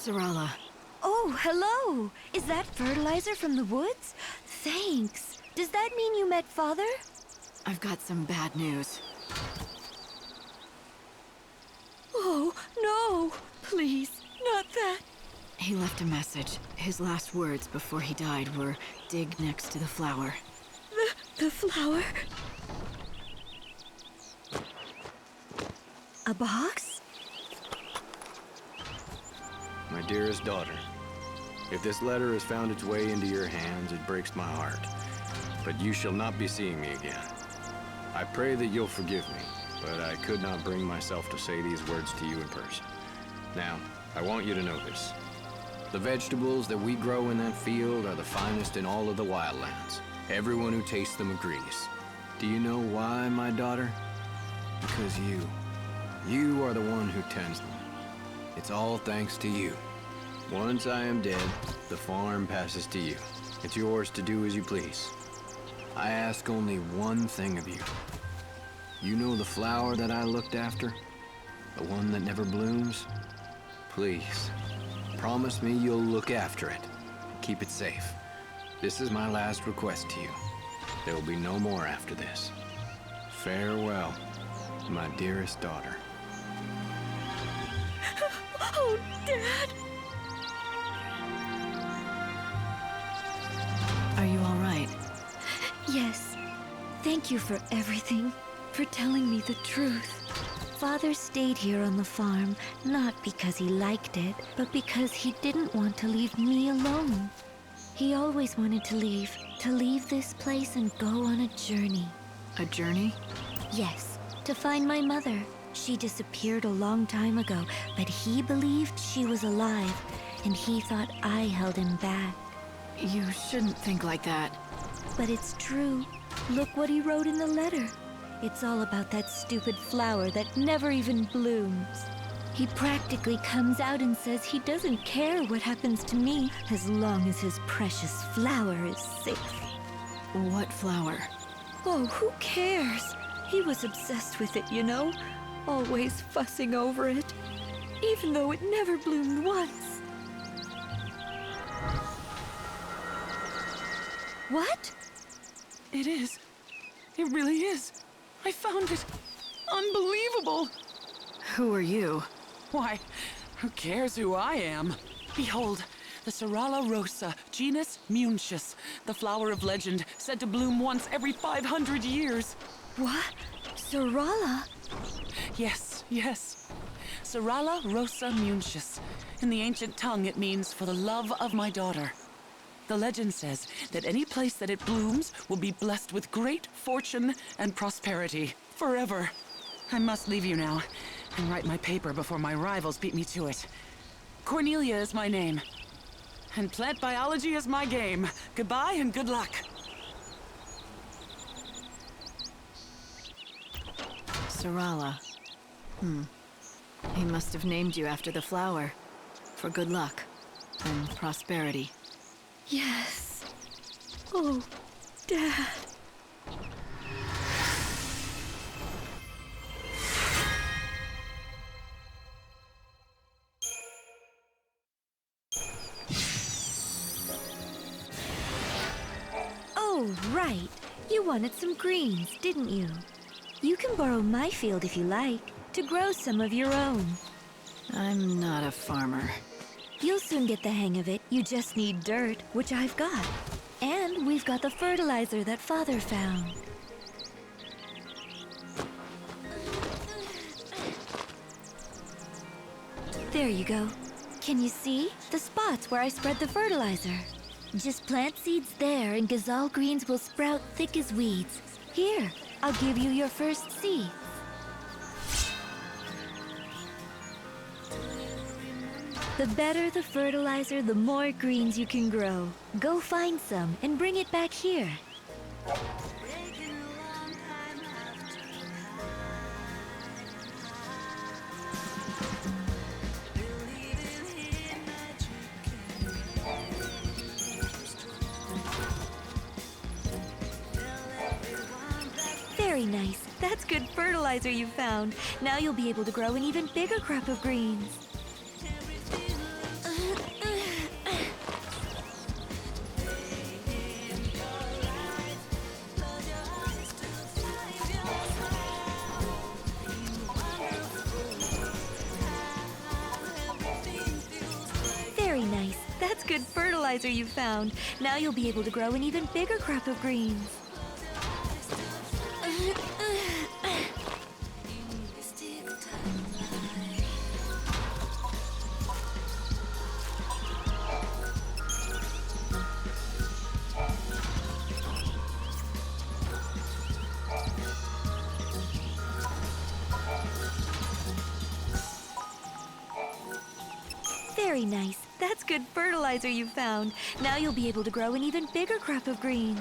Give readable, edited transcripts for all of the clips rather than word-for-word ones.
Sarala. Oh, hello! Is that fertilizer from the woods? Thanks. Does that mean you met Father? I've got some bad news. Oh, no! Please, not that. He left a message. His last words before he died were, dig next to the flower. The flower? A box? My dearest daughter, if this letter has found its way into your hands, it breaks my heart. But you shall not be seeing me again. I pray that you'll forgive me, but I could not bring myself to say these words to you in person. Now, I want you to know this. The vegetables that we grow in that field are the finest in all of the wildlands. Everyone who tastes them agrees. Do you know why, my daughter? Because you are the one who tends them. It's all thanks to you. Once I am dead, the farm passes to you. It's yours to do as you please. I ask only one thing of you. You know the flower that I looked after? The one that never blooms? Please, promise me you'll look after it. Keep it safe. This is my last request to you. There will be no more after this. Farewell, my dearest daughter. Oh, Dad! Are you all right? Yes. Thank you for everything. For telling me the truth. Father stayed here on the farm, not because he liked it, but because he didn't want to leave me alone. He always wanted to leave this place and go on a journey. A journey? Yes, to find my mother. She disappeared a long time ago, but he believed she was alive, and he thought I held him back. You shouldn't think like that. But it's true. Look what he wrote in the letter. It's all about that stupid flower that never even blooms. He practically comes out and says he doesn't care what happens to me as long as his precious flower is safe. What flower? Oh, who cares? He was obsessed with it, you know? Always fussing over it, even though it never bloomed once. What? It is. It really is. I found it. Unbelievable. Who are you? Why, who cares who I am? Behold, the Sarala rosa, genus Munchus, the flower of legend, said to bloom once every 500 years. What? Sarala? Yes, yes. Sarala rosa Munchus. In the ancient tongue, it means for the love of my daughter. The legend says that any place that it blooms will be blessed with great fortune and prosperity forever. I must leave you now and write my paper before my rivals beat me to it. Cornelia is my name, and plant biology is my game. Goodbye and good luck. Sarala. He must have named you after the flower. For good luck. And prosperity. Yes. Oh, Dad. Oh, right. You wanted some greens, didn't you? You can borrow my field if you like, to grow some of your own. I'm not a farmer. You'll soon get the hang of it. You just need dirt, which I've got. And we've got the fertilizer that Father found. There you go. Can you see? The spots where I spread the fertilizer. Just plant seeds there and gazelle greens will sprout thick as weeds. Here, I'll give you your first seed. The better the fertilizer, the more greens you can grow. Go find some and bring it back here. Very nice. That's good fertilizer you found. Now you'll be able to grow an even bigger crop of greens. Very nice. That's good fertilizer you found. Now you'll be able to grow an even bigger crop of greens. Very nice. That's good fertilizer you found. Now you'll be able to grow an even bigger crop of greens.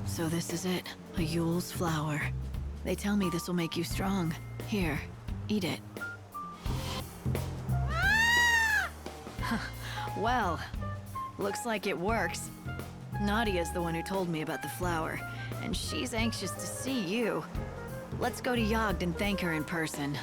So this is it, a Yule's flower. They tell me this will make you strong. Here, eat it. Well, looks like it works. Nadia's the one who told me about the flower, and she's anxious to see you. Let's go to Yogd and thank her in person.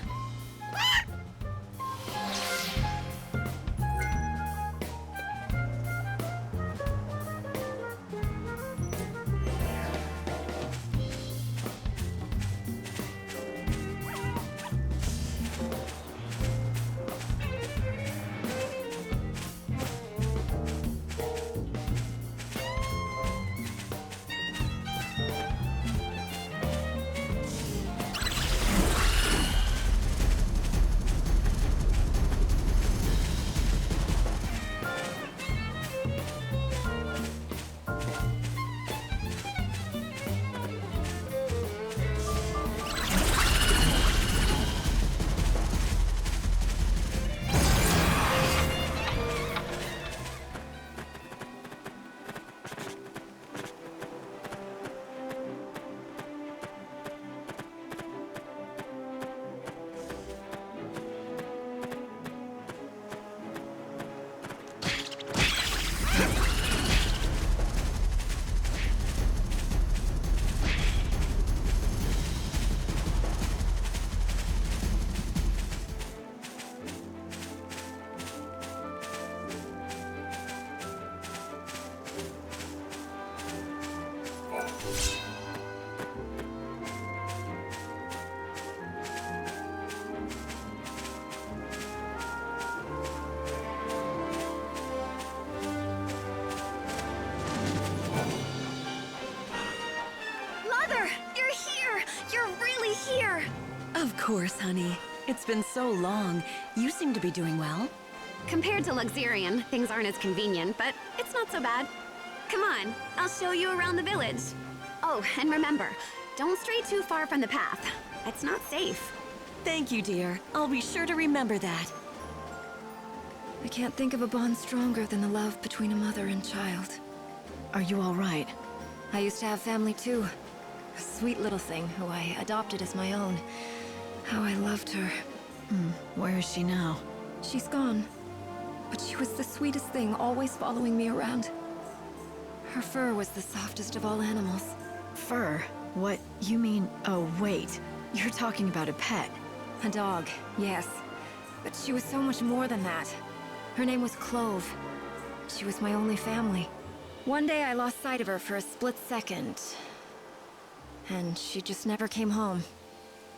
Of course, honey. It's been so long. You seem to be doing well. Compared to Luxerion, things aren't as convenient, but it's not so bad. Come on, I'll show you around the village. Oh, and remember, don't stray too far from the path. It's not safe. Thank you, dear. I'll be sure to remember that. I can't think of a bond stronger than the love between a mother and child. Are you all right? I used to have family too. A sweet little thing who I adopted as my own. How I loved her. Where is she now? She's gone. But she was the sweetest thing, always following me around. Her fur was the softest of all animals. Fur? What? You mean... Oh, wait. You're talking about a pet. A dog, yes. But she was so much more than that. Her name was Clove. She was my only family. One day I lost sight of her for a split second. And she just never came home.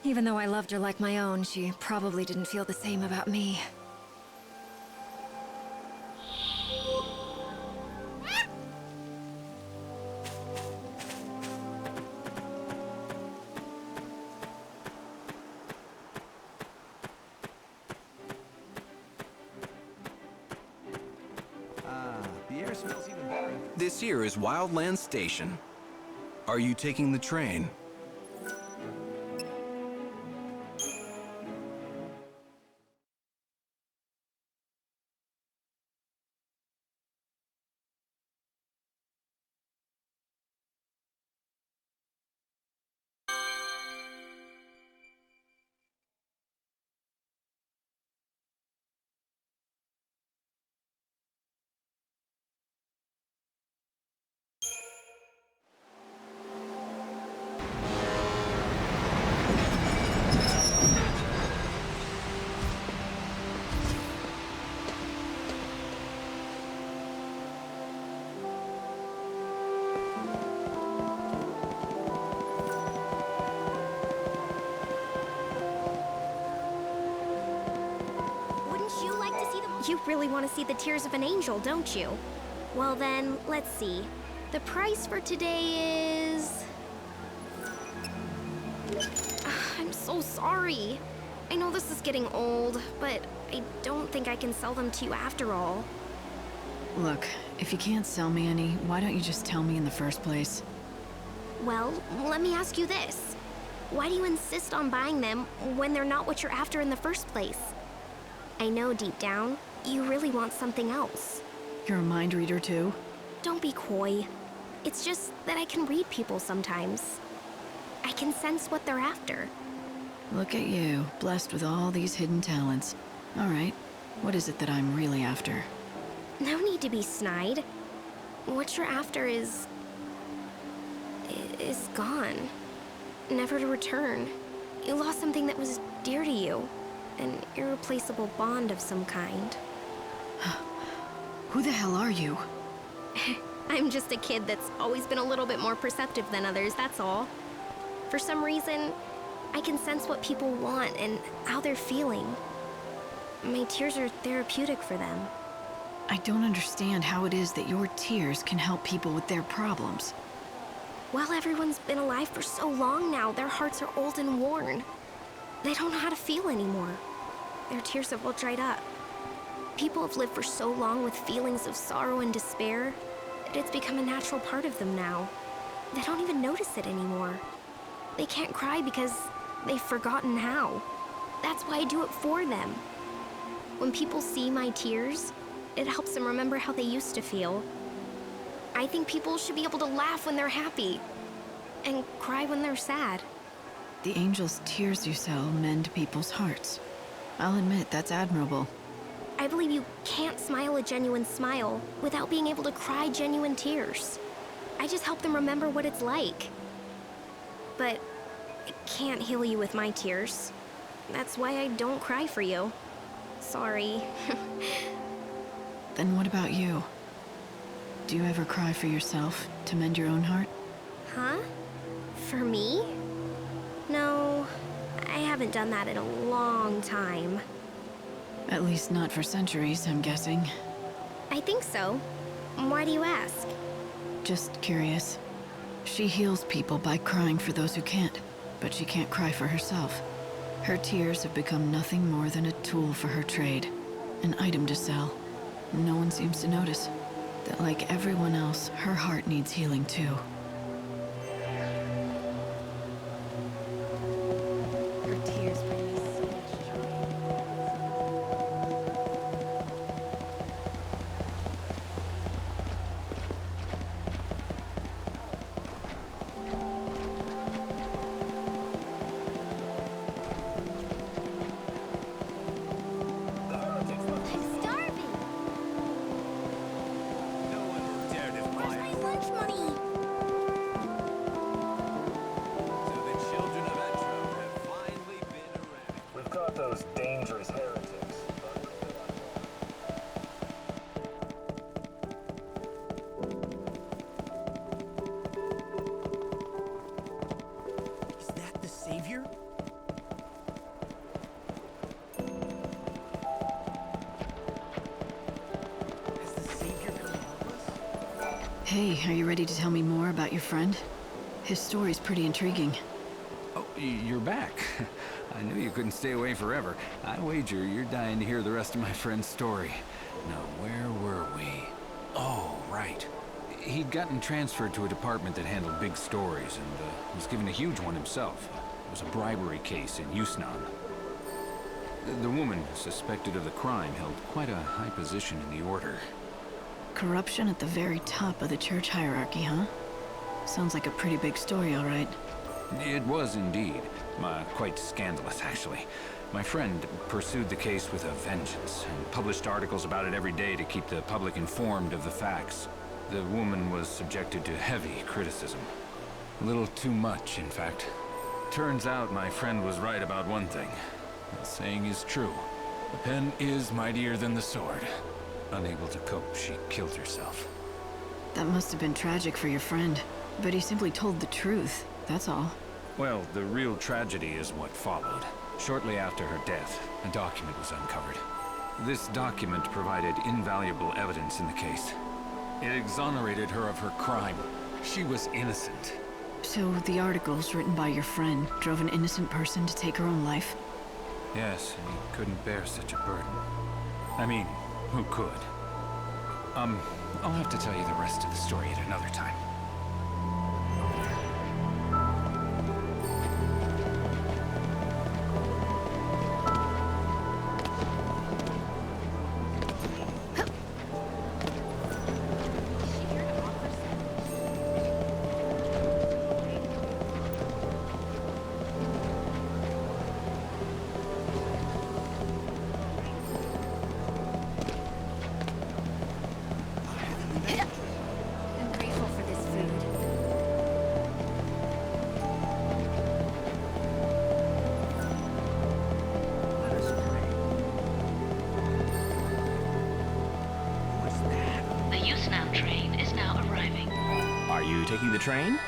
Even though I loved her like my own, she probably didn't feel the same about me. The air smells even better. This here is Wildlands Station. Are you taking the train? You really want to see the tears of an angel, don't you? Well then, let's see. The price for today is... I'm so sorry. I know this is getting old, but I don't think I can sell them to you after all. Look, if you can't sell me any, why don't you just tell me in the first place? Well, let me ask you this. Why do you insist on buying them when they're not what you're after in the first place? I know deep down, you really want something else. You're a mind reader too? Don't be coy. It's just that I can read people sometimes. I can sense what they're after. Look at you, blessed with all these hidden talents. All right, what is it that I'm really after? No need to be snide. What you're after is gone. Never to return. You lost something that was dear to you. An irreplaceable bond of some kind. Who the hell are you? I'm just a kid that's always been a little bit more perceptive than others, that's all. For some reason, I can sense what people want and how they're feeling. My tears are therapeutic for them. I don't understand how it is that your tears can help people with their problems. Well, everyone's been alive for so long now, their hearts are old and worn. They don't know how to feel anymore. Their tears have all dried up. People have lived for so long with feelings of sorrow and despair that it's become a natural part of them now. They don't even notice it anymore. They can't cry because they've forgotten how. That's why I do it for them. When people see my tears, it helps them remember how they used to feel. I think people should be able to laugh when they're happy and cry when they're sad. The angel's tears you sell mend people's hearts. I'll admit, that's admirable. I believe you can't smile a genuine smile without being able to cry genuine tears. I just help them remember what it's like. But I can't heal you with my tears. That's why I don't cry for you. Sorry. Then what about you? Do you ever cry for yourself to mend your own heart? Huh? For me? No, I haven't done that in a long time. At least not for centuries, I'm guessing. I think so. Why do you ask? Just curious. She heals people by crying for those who can't, but she can't cry for herself. Her tears have become nothing more than a tool for her trade, an item to sell. No one seems to notice that, like everyone else, her heart needs healing too. Her tears bring me so much joy. I'm starving. No one will dare defy Where's my us. lunch money? So the children of Etro have finally been eradicated. We've caught those dangerous heretics. Is that the Savior? Has the Savior come to help us? Hey, are you ready to tell me more about your friend? His story's pretty intriguing. Oh, you're back. I knew you couldn't stay away forever. I wager you're dying to hear the rest of my friend's story. Now, where were we? Oh, right. He'd gotten transferred to a department that handled big stories and was given a huge one himself. It was a bribery case in Yusnaan. The woman suspected of the crime held quite a high position in the order. Corruption at the very top of the church hierarchy, huh? Sounds like a pretty big story, all right. It was indeed. Quite scandalous, actually. My friend pursued the case with a vengeance and published articles about it every day to keep the public informed of the facts. The woman was subjected to heavy criticism. A little too much, in fact. Turns out my friend was right about one thing. The saying is true. The pen is mightier than the sword. Unable to cope, she killed herself. That must have been tragic for your friend. But he simply told the truth, that's all. Well, the real tragedy is what followed. Shortly after her death, a document was uncovered. This document provided invaluable evidence in the case. It exonerated her of her crime. She was innocent. So the articles written by your friend drove an innocent person to take her own life? Yes, and he couldn't bear such a burden. I mean, who could? I'll have to tell you the rest of the story at another time. You taking the train?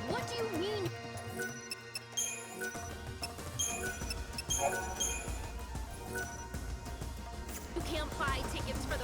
What do you mean?